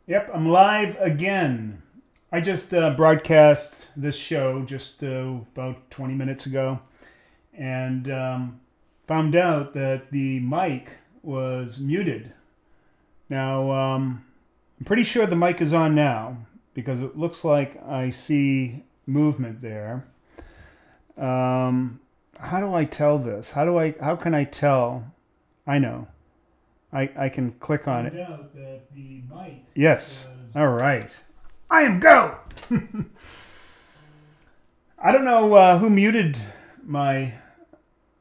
Yep, I'm live again. I just broadcast this show just about 20 minutes ago and found out that the mic was muted. Now, I'm pretty sure the mic is on now because it looks like I see movement there. How do I tell this? How can I tell? I know. I can click on it. Found out that the mic. Yes. All right. I am go. I don't know who muted my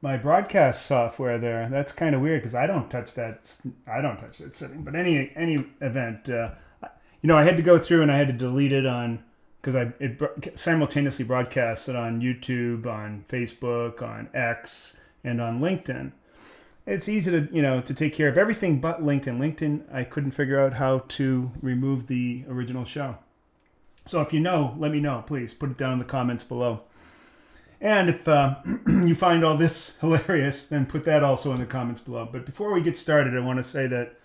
broadcast software there. That's kind of weird because I don't touch that. I don't touch that setting. But any event, I had to go through and I had to delete it on because it simultaneously broadcasts it on YouTube, on Facebook, on X, and on LinkedIn. It's easy to take care of everything but LinkedIn. LinkedIn, I couldn't figure out how to remove the original show. So if you know, let me know. Please put it down in the comments below. And if you find all this hilarious, then put that also in the comments below. But before we get started, I want to say that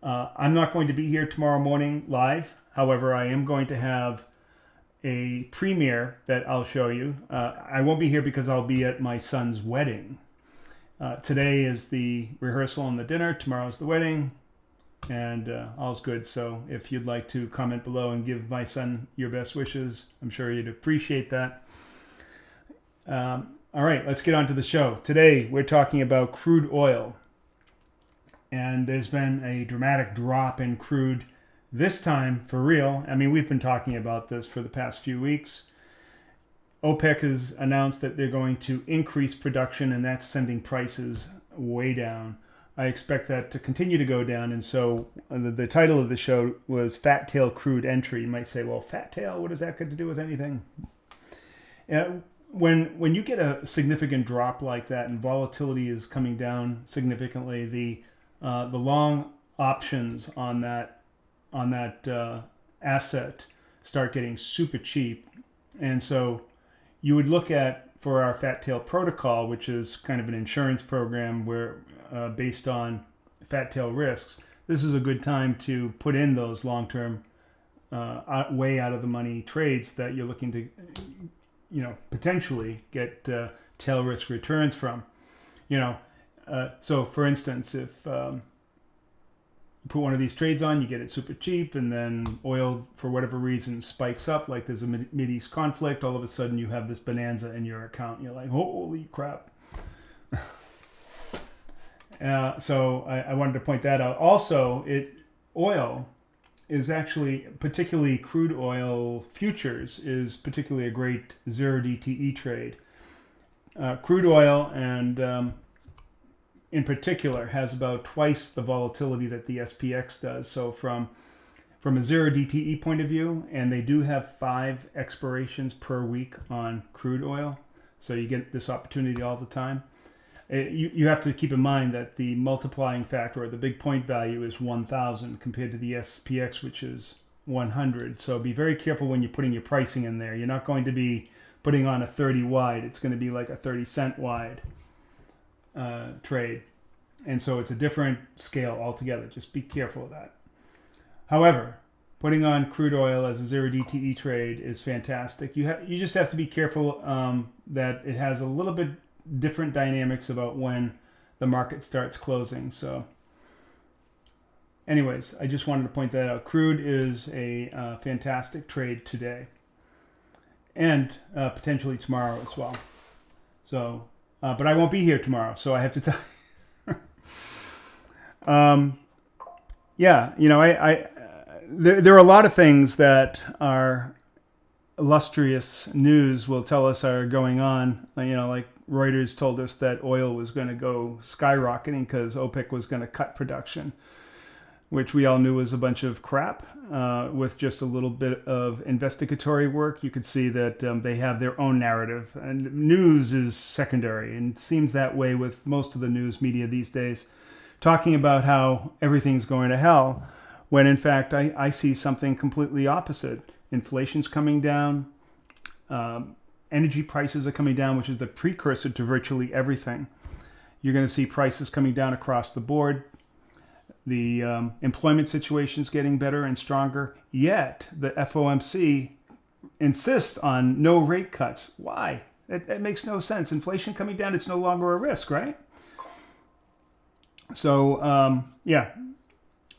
I'm not going to be here tomorrow morning live. However, I am going to have a premiere that I'll show you. I won't be here because I'll be at my son's wedding. Today is the rehearsal and the dinner. Tomorrow's the wedding, and all's good. So if you'd like to comment below and give my son your best wishes, I'm sure you'd appreciate that. All right, let's get on to the show. Today we're talking about crude oil, and there's been a dramatic drop in crude this time for real. I mean, we've been talking about this for the past few weeks. OPEC has announced that they're going to increase production, and that's sending prices way down. I expect that to continue to go down, and so the title of the show was FatTail Crude Entry. You might say, well, FatTail, what does that got to do with anything? When you get a significant drop like that and volatility is coming down significantly, the long options on that asset start getting super cheap, and so you would look at, for our FatTail protocol, which is kind of an insurance program where based on FatTail risks, this is a good time to put in those long-term way out of the money trades that you're looking to potentially get tail risk returns from. So for instance, if you put one of these trades on, you get it super cheap, and then oil, for whatever reason, spikes up, like there's a Mideast conflict, all of a sudden you have this bonanza in your account, and you're like, holy crap. So I wanted to point that out. Also, oil is actually, particularly crude oil futures, is particularly a great zero DTE trade. Crude oil and in particular has about twice the volatility that the SPX does. So from a zero DTE point of view, and they do have 5 expirations per week on crude oil, so you get this opportunity all the time. You have to keep in mind that the multiplying factor, or the big point value, is 1,000 compared to the SPX, which is 100. So be very careful when you're putting your pricing in there. You're not going to be putting on a 30 wide. It's going to be like a 30-cent wide trade, and so it's a different scale altogether. Just be careful of that. However, putting on crude oil as a zero DTE trade is fantastic. You just have to be careful that it has a little bit different dynamics about when the market starts closing. So anyways, I just wanted to point that out. Crude is a fantastic trade today, and potentially tomorrow as well. So but I won't be here tomorrow, so I have to tell you. There are a lot of things that our illustrious news will tell us are going on. Like Reuters told us that oil was going to go skyrocketing because OPEC was going to cut production, which we all knew was a bunch of crap. With just a little bit of investigatory work, you could see that they have their own narrative, and news is secondary, and it seems that way with most of the news media these days, talking about how everything's going to hell, when in fact I see something completely opposite. Inflation's coming down, energy prices are coming down, which is the precursor to virtually everything. You're going to see prices coming down across the board. The employment situation is getting better and stronger, yet the FOMC insists on no rate cuts. Why? That makes no sense. Inflation coming down, it's no longer a risk, right? So, yeah,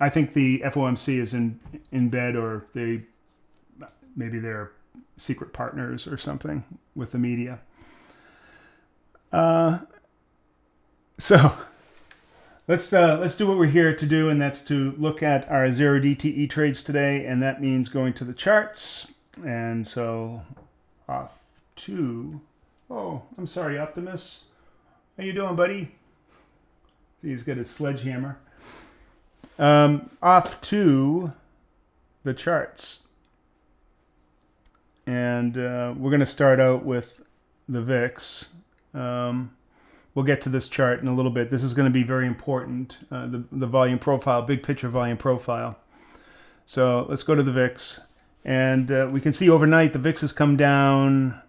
I think the FOMC is in bed, or maybe they're secret partners or something with the media. So let's do what we're here to do, and that's to look at our 0 DTE trades today, and that means going to the charts. And so off to, oh, I'm sorry, Optimus. How you doing, buddy? He's got his sledgehammer. Off to the charts. And we're going to start out with the VIX. We'll get to this chart in a little bit. This is going to be very important, the volume profile, big picture volume profile. So let's go to the VIX. And we can see overnight the VIX has come down.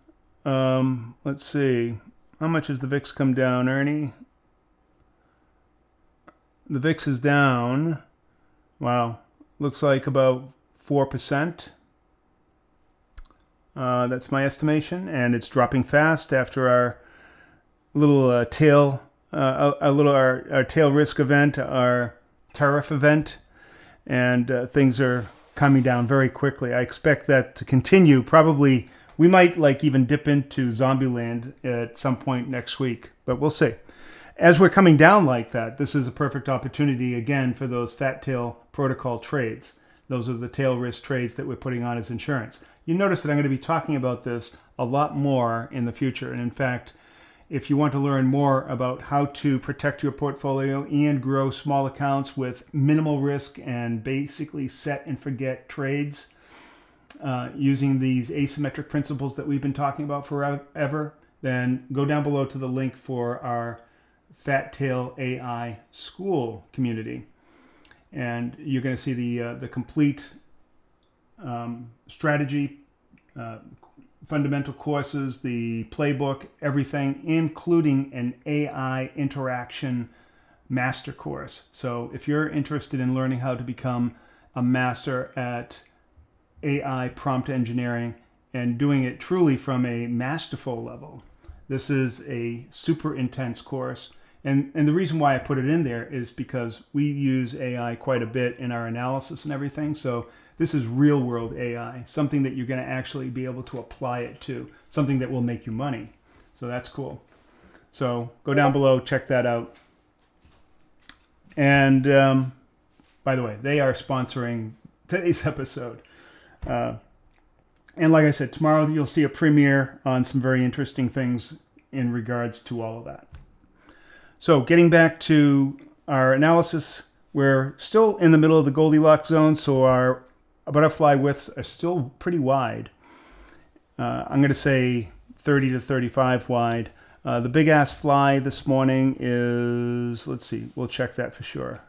Let's see. How much has the VIX come down, Ernie? The VIX is down. Wow. Looks like about 4%. That's my estimation. And it's dropping fast after our little tail risk event, our tariff event, and things are coming down very quickly. I expect that to continue. Probably we might even dip into zombie land at some point next week, but we'll see. As we're coming down like that, this is a perfect opportunity again for those FatTail protocol trades. Those are the tail risk trades that we're putting on as insurance. You notice that I'm going to be talking about this a lot more in the future. And in fact, if you want to learn more about how to protect your portfolio and grow small accounts with minimal risk and basically set and forget trades using these asymmetric principles that we've been talking about forever, then go down below to the link for our FatTail AI Skool community. And you're going to see the complete strategy, fundamental courses, the playbook, everything, including an AI interaction master course. So if you're interested in learning how to become a master at AI prompt engineering and doing it truly from a masterful level, this is a super intense course. And the reason why I put it in there is because we use AI quite a bit in our analysis and everything. So this is real world AI, something that you're going to actually be able to apply it to, something that will make you money. So that's cool. So go down below, check that out. And by the way, they are sponsoring today's episode. And like I said, tomorrow you'll see a premiere on some very interesting things in regards to all of that. So getting back to our analysis, we're still in the middle of the Goldilocks zone, so our butterfly widths are still pretty wide. I'm going to say 30 to 35 wide. The big ass fly this morning is, let's see, we'll check that for sure.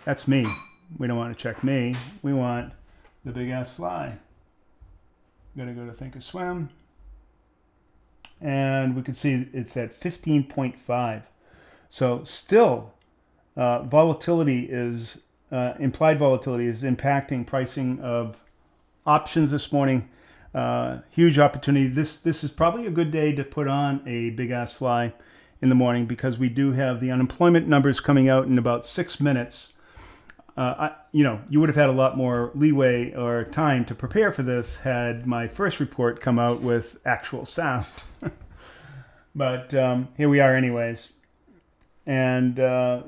That's me. We don't want to check me. We want the big ass fly. I'm going to go to Thinkorswim. And we can see it's at 15.5. So still, volatility is, implied volatility is impacting pricing of options this morning. Huge opportunity. This is probably a good day to put on a big ass fly in the morning because we do have the unemployment numbers coming out in about 6 minutes. You would have had a lot more leeway or time to prepare for this had my first report come out with actual sound. But here we are anyways. And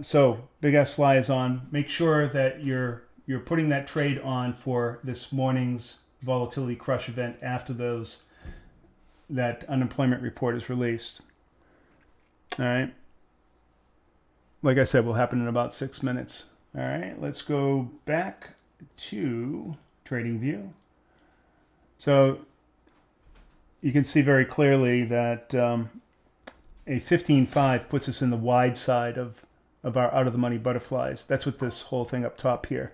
so big ass fly is on. Make sure that you're putting that trade on for this morning's volatility crush event after that unemployment report is released. All right. Like I said, will happen in about 6 minutes. All right, let's go back to TradingView. So you can see very clearly that a 15.5 puts us in the wide side of our out of the money butterflies. That's what this whole thing up top here.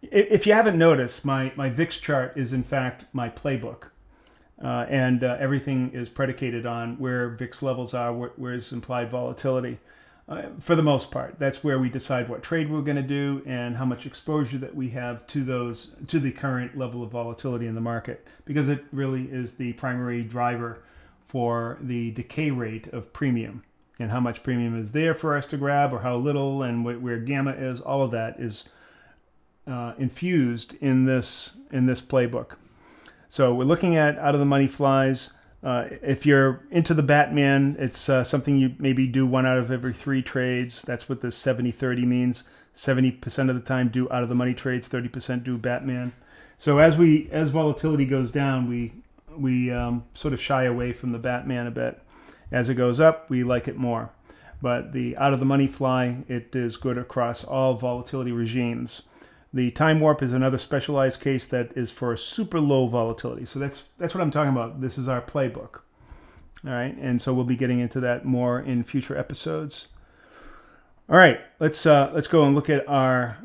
If you haven't noticed, my VIX chart is in fact my playbook. And everything is predicated on where VIX levels are, where's implied volatility. for the most part. That's where we decide what trade we're going to do and how much exposure that we have to the current level of volatility in the market, because it really is the primary driver for the decay rate of premium, and how much premium is there for us to grab or how little, and where gamma is. All of that is infused in this playbook. So we're looking at out of the money flies. If you're into the Batman, it's something you maybe do 1 out of every 3 trades. That's what the 70-30 means. 70% of the time do out of the money trades, 30% do Batman. So as volatility goes down, we sort of shy away from the Batman a bit. As it goes up, we like it more. But the out of the money fly, it is good across all volatility regimes. The time warp is another specialized case that is for super low volatility. So that's what I'm talking about. This is our playbook. All right, and so we'll be getting into that more in future episodes. All right, let's go and look at our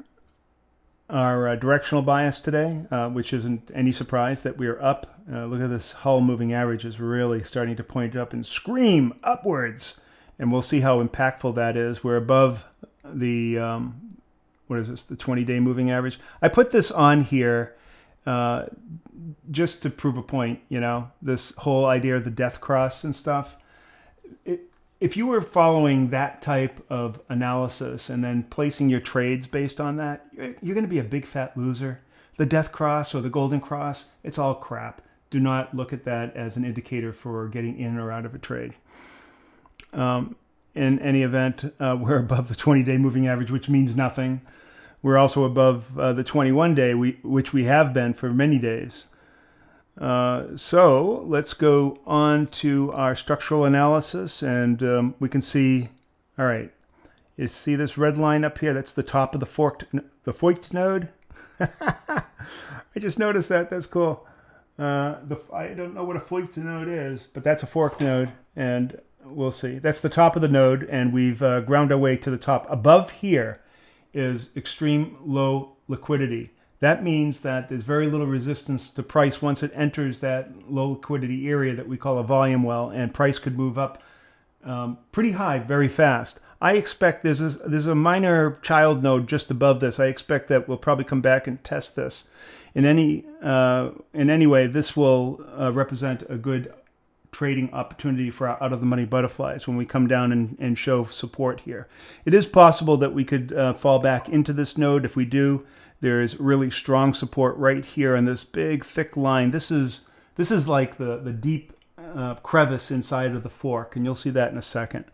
directional bias today, which isn't any surprise that we're up. Look at this Hull moving average is really starting to point up and scream upwards, and we'll see how impactful that is. We're above the what is this, the 20-day moving average. I put this on here just to prove a point, this whole idea of the death cross and stuff. If you were following that type of analysis and then placing your trades based on that, you're going to be a big fat loser. The death cross or the golden cross, it's all crap. Do not look at that as an indicator for getting in or out of a trade. In any event, we're above the 20-day moving average, which means nothing. We're also above the 21-day, which we have been for many days. So let's go on to our structural analysis, and we can see, all right, you see this red line up here? That's the top of the Foyt node. I just noticed that. That's cool. I don't know what a Foyt node is, but that's a fork node, and we'll see. That's the top of the node, and we've ground our way to the top. Above here is extreme low liquidity. That means that there's very little resistance to price once it enters that low liquidity area that we call a volume well, and price could move up pretty high very fast. I expect there's a minor child node just above this. I expect that we'll probably come back and test this. In any way, this will represent a good trading opportunity for our out-of-the-money butterflies when we come down and show support here. It is possible that we could fall back into this node. If we do, there is really strong support right here on this big, thick line. This is like the deep crevice inside of the fork, and you'll see that in a second.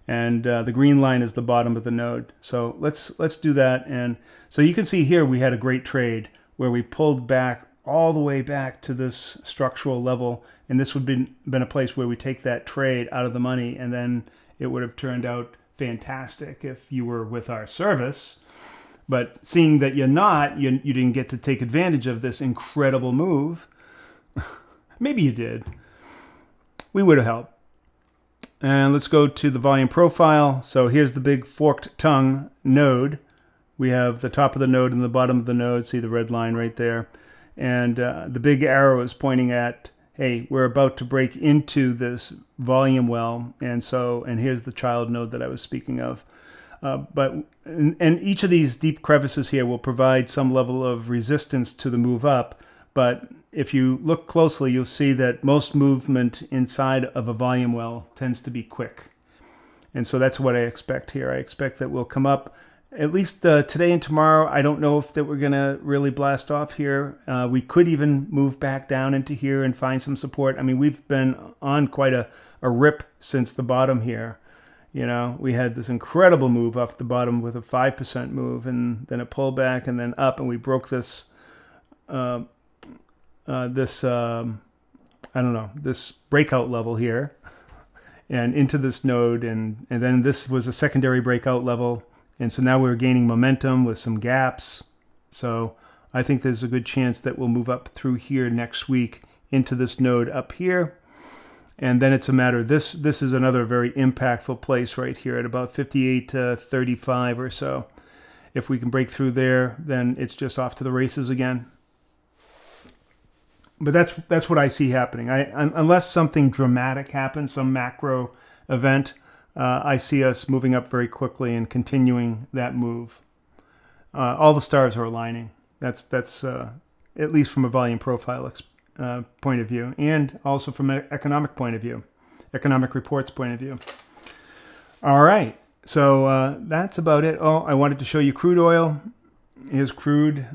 And the green line is the bottom of the node. So let's do that. And so you can see here we had a great trade where we pulled back all the way back to this structural level, and this would have been a place where we take that trade out of the money, and then it would have turned out fantastic if you were with our service. But seeing that you're not, you didn't get to take advantage of this incredible move. Maybe you did. We would have helped. And let's go to the volume profile. So here's the big forked tongue node. We have the top of the node and the bottom of the node. See the red line right there. And the big arrow is pointing at, hey, we're about to break into this volume well. And here's the child node that I was speaking of. And each of these deep crevices here will provide some level of resistance to the move up. But if you look closely, you'll see that most movement inside of a volume well tends to be quick. And so that's what I expect here. I expect that we'll come up at least today and tomorrow. I don't know if that we're going to really blast off here. We could even move back down into here and find some support. I mean, we've been on quite a rip since the bottom here. We had this incredible move off the bottom with a 5% move, and then a pullback, and then up, and we broke this this breakout level here, and into this node, and then this was a secondary breakout level, and so now we're gaining momentum with some gaps. So I think there's a good chance that we'll move up through here next week into this node up here. And then it's a matter, this is another very impactful place right here at about 58 to 35 or so. If we can break through there, then it's just off to the races again. But that's what I see happening. Unless something dramatic happens, some macro event, I see us moving up very quickly and continuing that move. All the stars are aligning. That's at least from a volume profile point of view, and also from an economic point of view, economic reports point of view. All right, so that's about it. Oh, I wanted to show you crude oil. Here's crude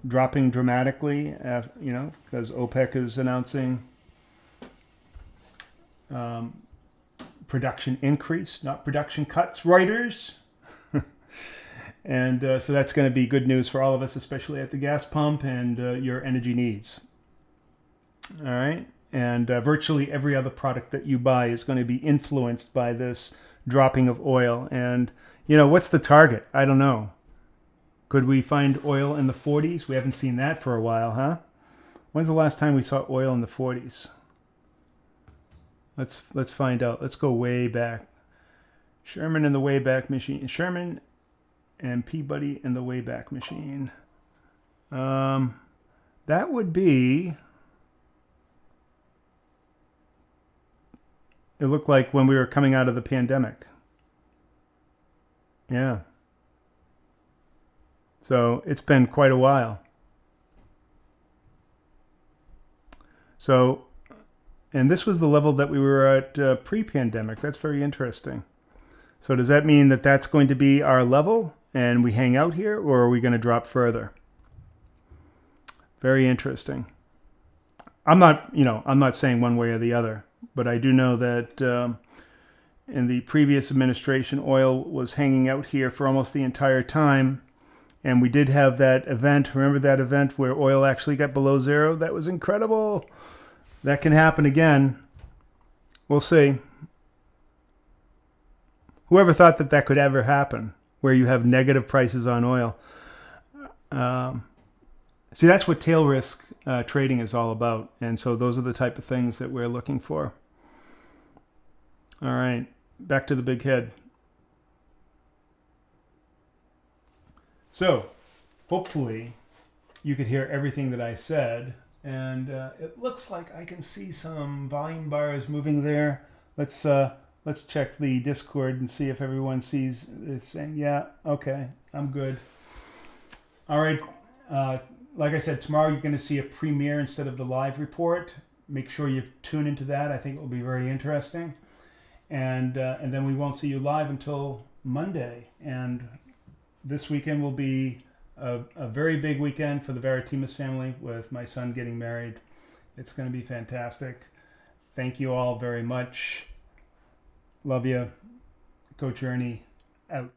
dropping dramatically, because OPEC is announcing production increase, not production cuts. Reuters. And so that's going to be good news for all of us, especially at the gas pump and your energy needs. All right. And virtually every other product that you buy is going to be influenced by this dropping of oil. And, what's the target? I don't know. Could we find oil in the 40s? We haven't seen that for a while, huh? When's the last time we saw oil in the 40s? Let's find out. Let's go way back. Sherman in the Wayback Machine. Sherman and Peabody in the Wayback Machine. That would be... It looked like when we were coming out of the pandemic. Yeah. So it's been quite a while. So, and this was the level that we were at pre-pandemic. That's very interesting. So does that mean that that's going to be our level and we hang out here, or are we going to drop further? Very interesting. I'm not saying one way or the other, but I do know that in the previous administration, oil was hanging out here for almost the entire time. And we did have that event. Remember that event where oil actually got below zero? That was incredible. That can happen again. We'll see. Whoever thought that that could ever happen, where you have negative prices on oil? See, that's what tail risk trading is all about. And so those are the type of things that we're looking for. All right, back to the big head. So, hopefully, you could hear everything that I said, and it looks like I can see some volume bars moving there. Let's check the Discord and see if everyone sees it saying, yeah, okay, I'm good. All right, like I said, tomorrow you're going to see a premiere instead of the live report. Make sure you tune into that. I think it will be very interesting. And then we won't see you live until Monday. And this weekend will be a very big weekend for the Varatimas family with my son getting married. It's going to be fantastic. Thank you all very much. Love you. Coach Ernie, out.